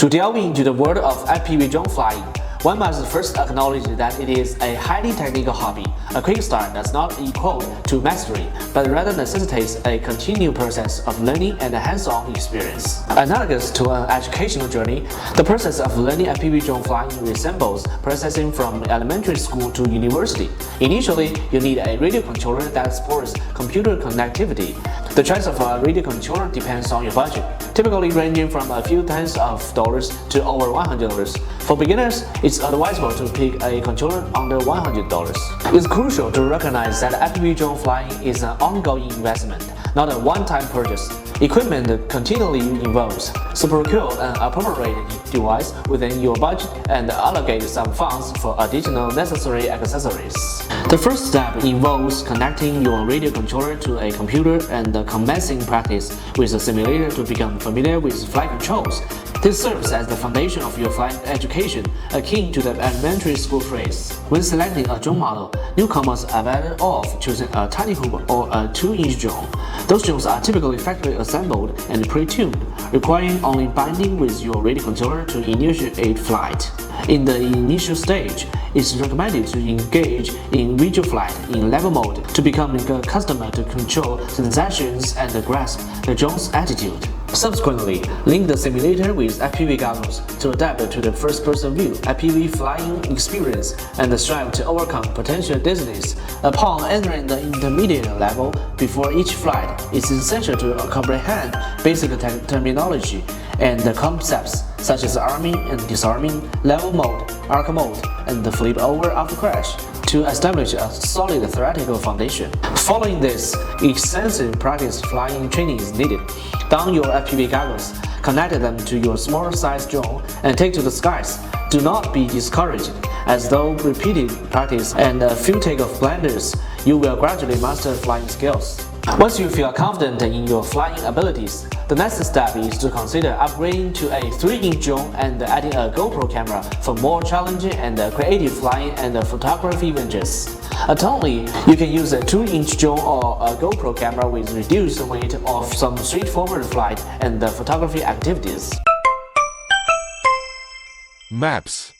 To delve into the world of FPV drone flying, one must first acknowledge that it is a highly technical hobby. A quick start does not equal to mastery, but rather necessitates a continued process of learning and hands-on experience. Analogous to an educational journey, the process of learning FPV drone flying resembles processing from elementary school to university. Initially, you need a radio controller that supports computer connectivity. The choice of a radio controller depends on your budget, typically ranging from a few tens of dollars to over $100. For beginners, it's advisable to pick a controller under $100. It's crucial to recognize that FPV drone flying is an ongoing investment, not a one-time purchase. Equipment continually evolves, so procure an appropriate device within your budget and allocate some funds for additional necessary accessories. The first step involves connecting your radio controller to a computer and commencing practice with a simulator to become familiar with flight controls. This serves as the foundation of your flight education, akin to the elementary school phrase. When selecting a drone model, newcomers are better off choosing a tiny hoop or a 2-inch drone. Those drones are typically factory assembled and pre-tuned, requiring only binding with your radio controller to initiate flight. In the initial stage, it's recommended to engage in visual flight in level mode to become accustomed to control sensations and grasp the drone's attitude. Subsequently, link the simulator with FPV goggles to adapt to the first-person view FPV flying experience and strive to overcome potential dizziness. Upon entering the intermediate level before each flight, it's essential to comprehend basic terminology and the concepts such as arming and disarming, level mode, arc mode, and the flip over after crash to establish a solid theoretical foundation. Following this, extensive practice flying training is needed. Don your FPV goggles, connect them to your small-sized drone, and take to the skies. Do not be discouraged, as though repeated practice and a few take of blunders, you will gradually master flying skills. Once you feel confident in your flying abilities, the next step is to consider upgrading to a 3-inch drone and adding a GoPro camera for more challenging and creative flying and photography ventures. Alternatively, you can use a 2-inch drone or a GoPro camera with reduced weight of some straightforward flight and photography activities. MEPS